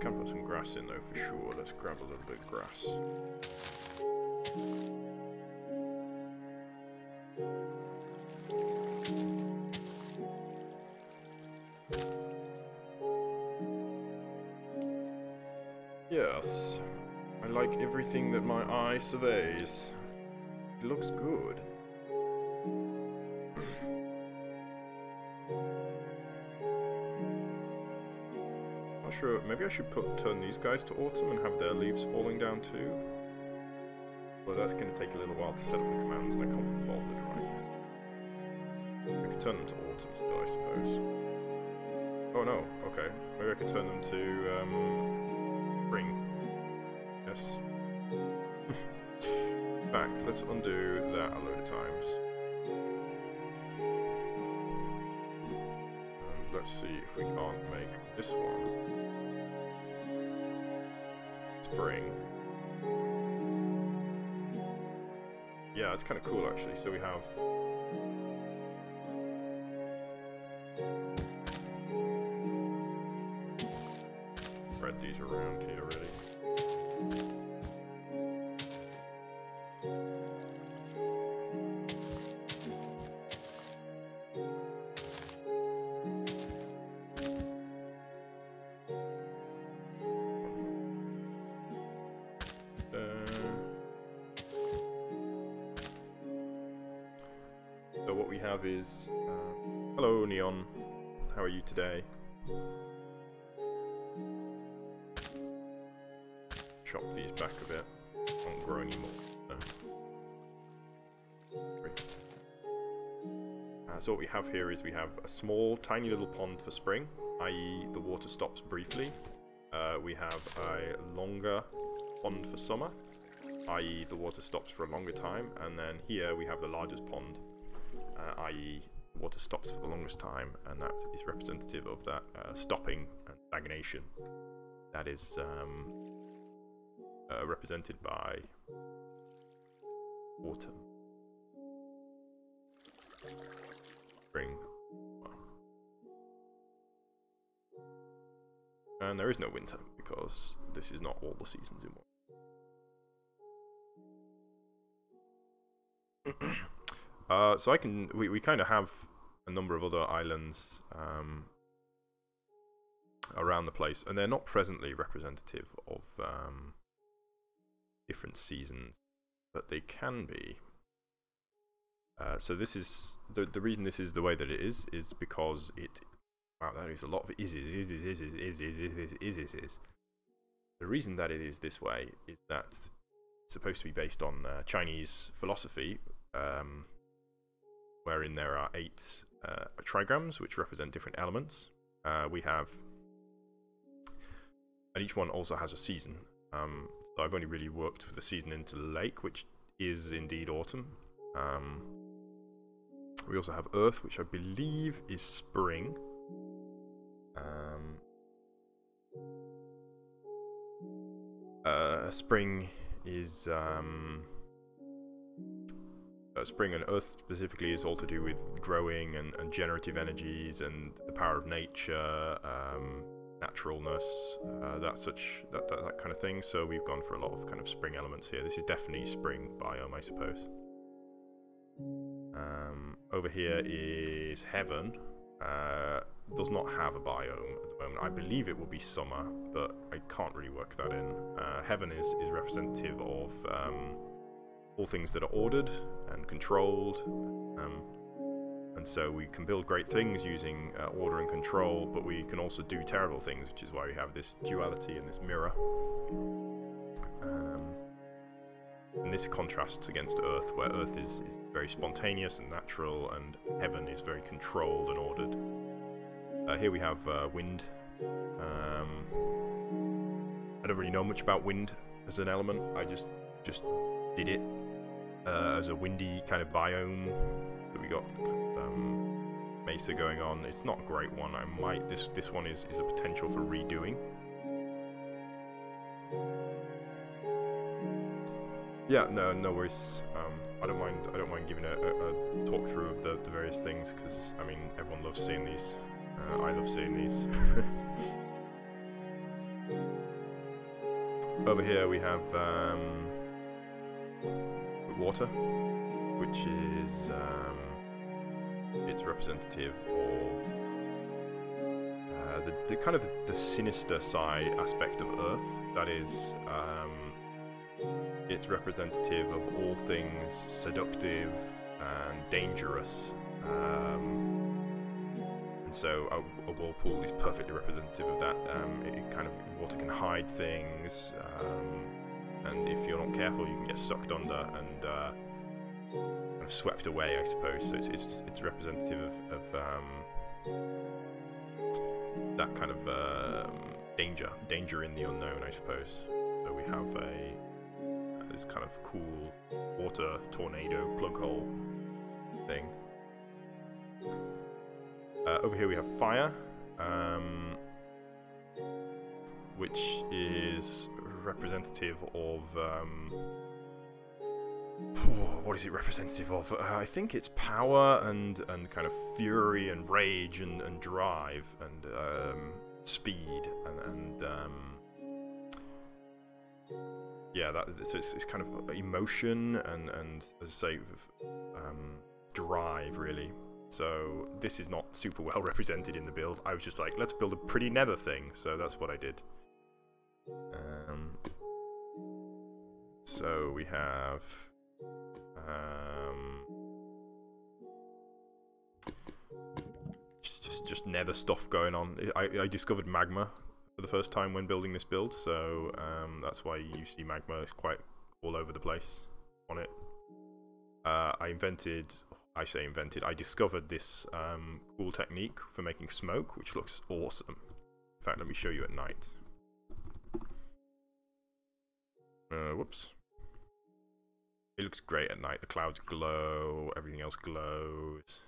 Can put some grass in though for sure. Let's grab a little bit of grass. Yes, I like everything that my eye surveys. It looks good. Sure, maybe I should turn these guys to autumn and have their leaves falling down too. Well, that's going to take a little while to set up the commands, and I can't be bothered, right? I could turn them to autumn still, I suppose. Oh no, okay. Maybe I could turn them to spring. Yes. In fact, let's undo that a load of times. And let's see if we can't make this one spring. Yeah, it's kind of cool actually. So we have spread these around here already. So what we have is, hello Neon, how are you today? Chop these back a bit, don't grow anymore. No. So what we have here is we have a small, tiny little pond for spring, i.e. the water stops briefly. We have a longer pond for summer, i.e. the water stops for a longer time, and then here we have the largest pond, i.e. water stops for the longest time, and that is representative of that stopping and stagnation that is represented by autumn, spring, and there is no winter because this is not all the seasons in one. So we kind of have a number of other islands around the place, and they're not presently representative of different seasons, but they can be. So this is the reason this is the way that it is because it. Wow, that is a lot of is. The reason that it is this way is that it's supposed to be based on Chinese philosophy. Wherein there are 8 trigrams which represent different elements. We have, and each one also has a season. So I've only really worked with the season into the lake, which is indeed autumn. We also have Earth, which I believe is spring. Spring is spring and earth specifically is all to do with growing and generative energies and the power of nature, naturalness, that kind of thing. So we've gone for a lot of kind of spring elements here. This is definitely spring biome, I suppose. Over here is heaven. Does not have a biome at the moment. I believe it will be summer, but I can't really work that in. Heaven is representative of all things that are ordered and controlled, and so we can build great things using order and control, but we can also do terrible things, which is why we have this duality and this mirror. And this contrasts against Earth, where Earth is very spontaneous and natural, and Heaven is very controlled and ordered. Here we have wind. I don't really know much about wind as an element. I just did it as a windy kind of biome. So we got mesa going on. It's not a great one. This one is a potential for redoing. Yeah, no worries. I don't mind giving a talk through of the various things, because I mean everyone loves seeing these. I love seeing these. Over here we have water, which is it's representative of the kind of the sinister side aspect of Earth. That is, it's representative of all things seductive and dangerous. So a whirlpool is perfectly representative of that. Water can hide things, and if you're not careful, you can get sucked under and kind of swept away, I suppose. So it's representative of that kind of danger in the unknown, I suppose. So we have this kind of cool water tornado plug hole thing. Over here we have fire, which is representative of... what is it representative of? I think it's power and kind of fury and rage and drive and speed and yeah, it's kind of emotion and as I say, drive really. So this is not super well represented in the build. I was just like, let's build a pretty nether thing, so that's what I did. So we have just nether stuff going on. I discovered magma for the first time when building this build, so that's why you see magma quite all over the place on it. I discovered this cool technique for making smoke, which looks awesome. In fact, let me show you at night. Whoops. It looks great at night. The clouds glow, everything else glows.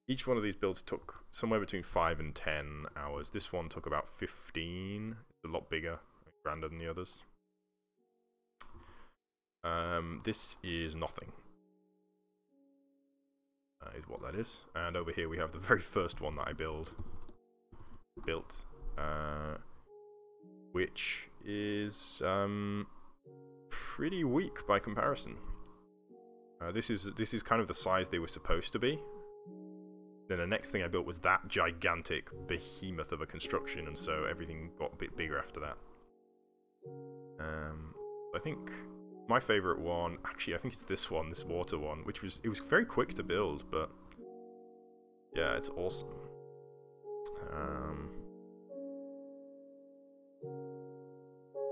Each one of these builds took somewhere between 5 and 10 hours. This one took about 15. It's a lot bigger and grander than the others. This is nothing. Is what that is. And over here we have the very first one that I built, which is pretty weak by comparison. This is kind of the size they were supposed to be. Then the next thing I built was that gigantic behemoth of a construction, and so everything got a bit bigger after that. I think my favorite one, actually, I think it's this one, this water one, which was very quick to build, but yeah, it's awesome.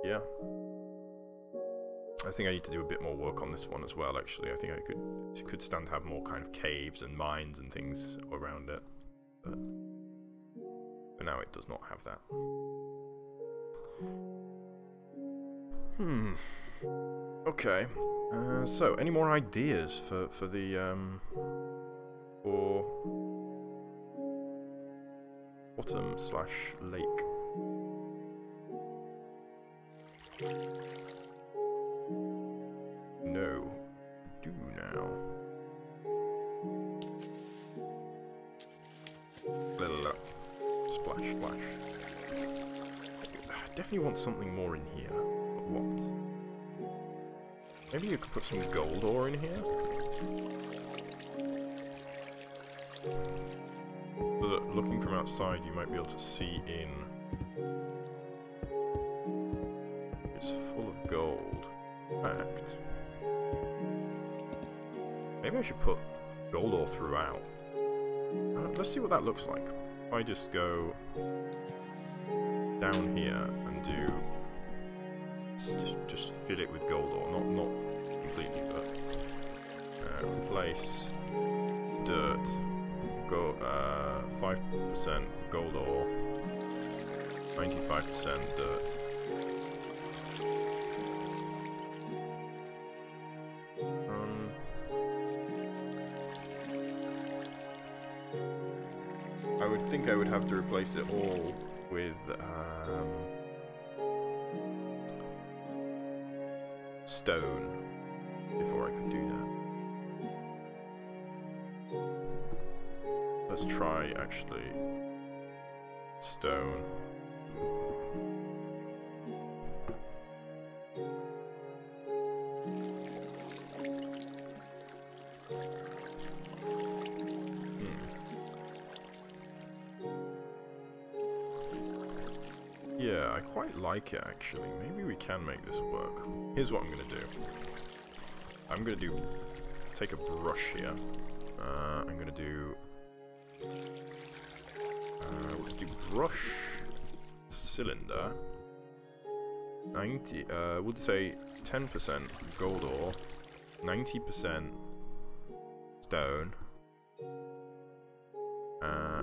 Yeah, I think I need to do a bit more work on this one as well. Actually, I think it could stand to have more kind of caves and mines and things around it, but for now it does not have that. Okay. So any more ideas for the for bottom/lake? Little splash, splash. Definitely want something more in here. But what? Maybe you could put some gold ore in here? So that looking from outside you might be able to see in. It's full of gold. In fact, maybe I should put gold ore throughout. Let's see what that looks like. If I just go down here and do just fill it with gold ore, not completely, but replace dirt, go 5% gold ore, 95% dirt. I would think I would have to replace it all with stone before I could do that. Let's try actually stone. Yeah, I quite like it actually. Maybe we can make this work. Here's what I'm gonna do. I'm gonna take a brush here. I'm gonna do let's do brush cylinder 90 we'll say 10% gold ore, 90% stone.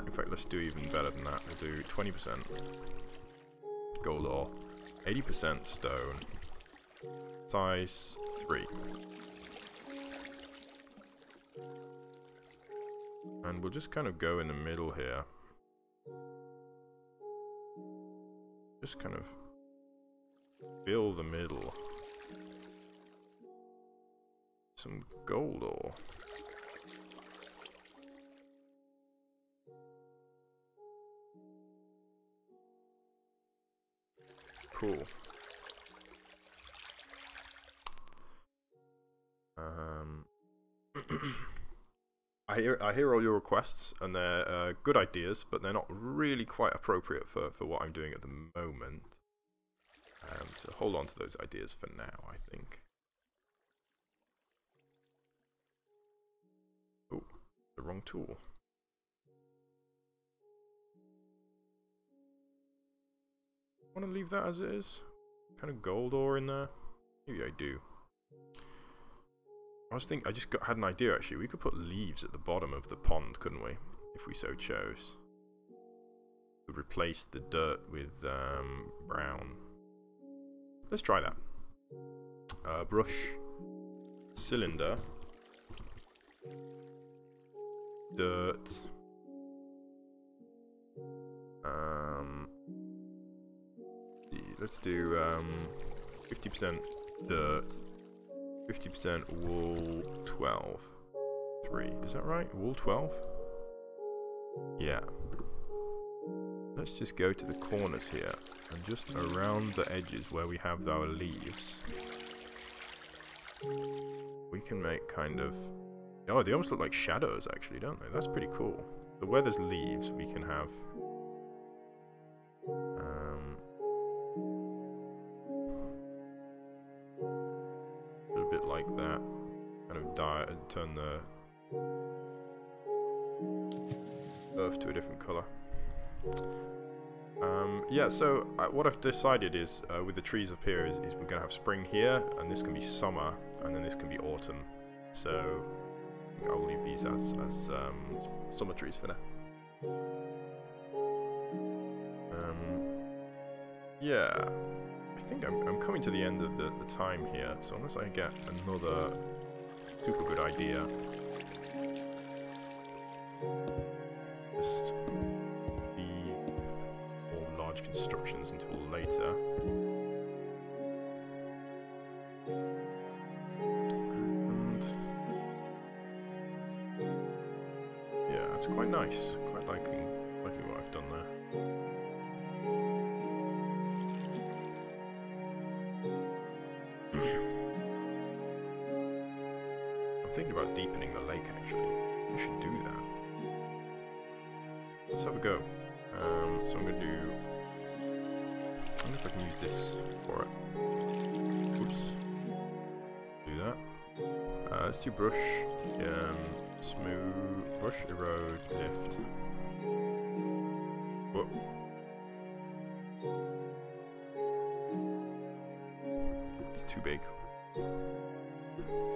In fact, let's do even better than that. We'll do 20% gold ore, 80% stone, size 3. And we'll just kind of go in the middle here. Just kind of fill the middle. Some gold ore. Cool. I hear all your requests, and they're good ideas, but they're not really quite appropriate for what I'm doing at the moment. So hold on to those ideas for now, I think. Oh, the wrong tool. I want to leave that as it is. Kind of gold ore in there. Maybe I do. I just had an idea actually. We could put leaves at the bottom of the pond, couldn't we? If we so chose. We'd replace the dirt with brown. Let's try that. Brush cylinder. Dirt. Let's do 50% dirt, 50% wool 12. 3. Is that right? Wool 12? Yeah. Let's just go to the corners here and just around the edges where we have our leaves. We can make kind of... Oh, they almost look like shadows actually, don't they? That's pretty cool. So where there's leaves, we can have... a bit like that. Kind of turn the earth to a different colour. Yeah, so what I've decided is, with the trees up here, is we're going to have spring here, and this can be summer, and then this can be autumn. So I'll leave these as summer trees for now. Yeah, I think I'm coming to the end of the time here, so unless I get another super good idea, just leave more large constructions until later. And yeah, it's quite nice. Quite liking Look at what I've done there. I'm thinking about deepening the lake actually. I should do that. Let's have a go. So I'm going to do... I wonder if I can use this for it. Oops. Do that. Let's do brush. Smooth. Brush, erode, lift. Whoa. It's too big.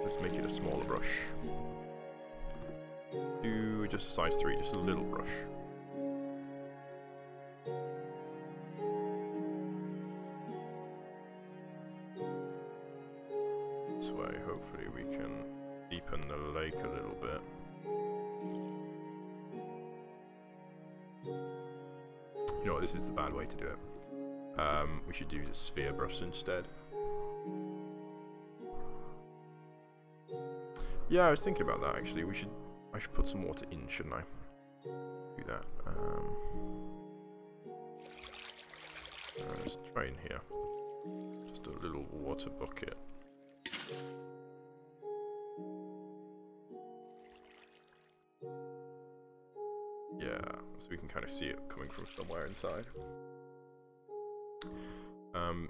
Let's make it a smaller brush. Do just a size 3, just a little brush. This way, hopefully we can deepen the lake a little bit. You know what, this is the bad way to do it. We should use a sphere brush instead. Yeah, I was thinking about that actually. I should put some water in, shouldn't I? Do that. Let's try in here. Just a little water bucket. Yeah, so we can kind of see it coming from somewhere inside.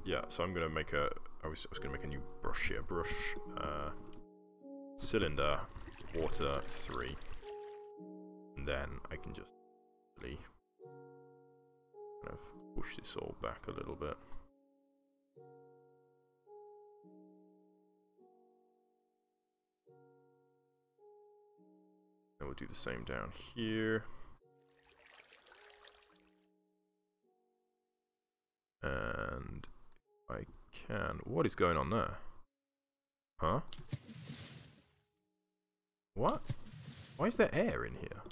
Yeah, so I'm gonna make a. I was gonna make a new brush here. Brush, cylinder, water 3, and then I can just really kind of push this all back a little bit. And we'll do the same down here. And I can... What is going on there? Huh? What? Why is there air in here?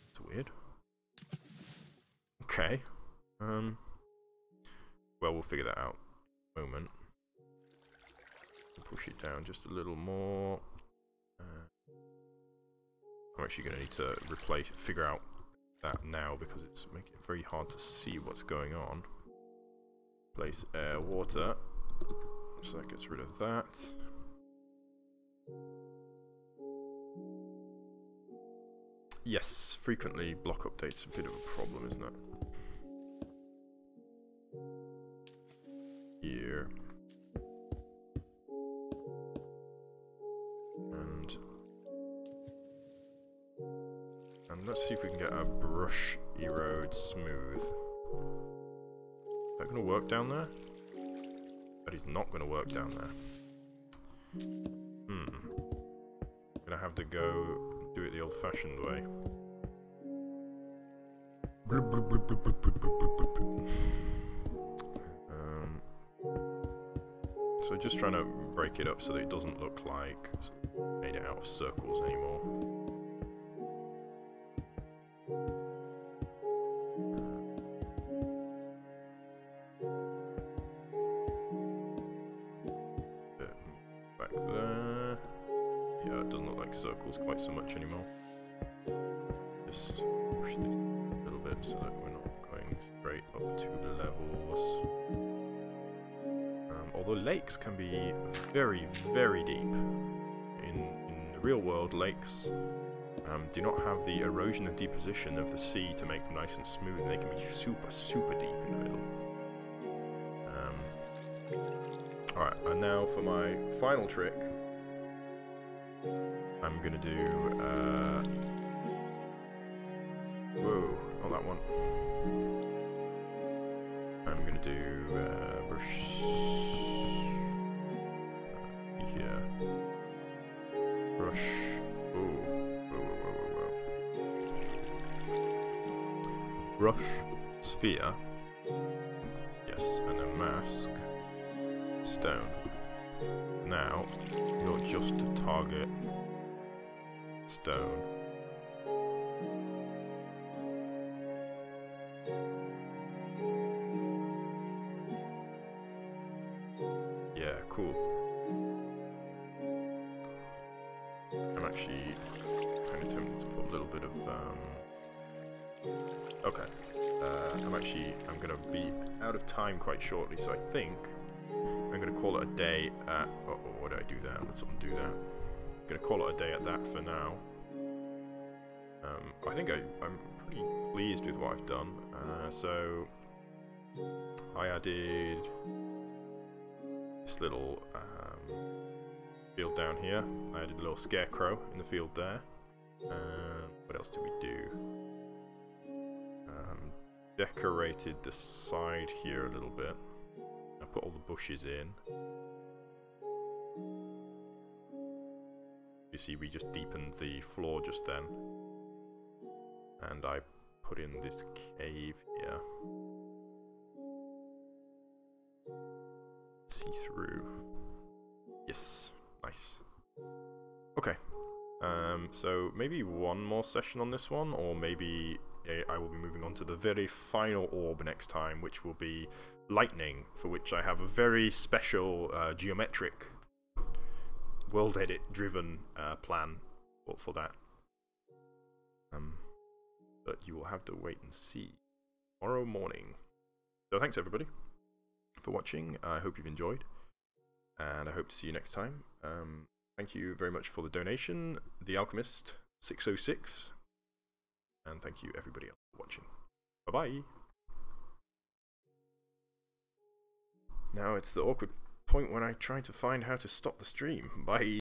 It's weird. Okay. Well, we'll figure that out in a moment. Push it down just a little more. I'm actually going to need to figure out that now because it's making it very hard to see what's going on. Place air, water. So that gets rid of that. Yes, frequently block updates a bit of a problem, isn't it? Here. And let's see if we can get a brush erode smooth. Is that going to work down there? That is not going to work down there. Gonna have to go do it the old-fashioned way. So just trying to break it up so that it doesn't look like it's made it out of circles anymore. Back there. Yeah, it doesn't look like circles quite so much anymore. Just push this a little bit so that we're not going straight up to the levels. Although lakes can be very, very deep. In the real world, lakes do not have the erosion and deposition of the sea to make them nice and smooth. They can be super, super deep in the middle. Alright, and now for my final trick. I'm gonna do, whoa, not that one. I'm gonna do, brush, here, brush, ooh, whoa. Brush, sphere, yes, and then mask, stone. Now, you're just to target stone. Yeah, cool. I'm actually actually kind of tempted to put a little bit of, okay. I'm gonna be out of time quite shortly, so I think I'm gonna call it a day at, what did I do there? Let's undo that. I'm gonna call it a day at that for now. I think I'm pretty pleased with what I've done. So I added this little field down here. I added a little scarecrow in the field there. What else did we do? Decorated the side here a little bit. I put all the bushes in. You see, we just deepened the floor just then. And I put in this cave here. See through. Yes, nice. Okay. So maybe one more session on this one, or maybe I will be moving on to the very final orb next time, which will be lightning, for which I have a very special geometric world edit driven plan for that. But you will have to wait and see tomorrow morning. So thanks everybody for watching. I hope you've enjoyed, and I hope to see you next time. Thank you very much for the donation, The Alchemist 606, and thank you everybody else for watching. Bye bye. Now it's the awkward point when I try to find how to stop the stream. Bye.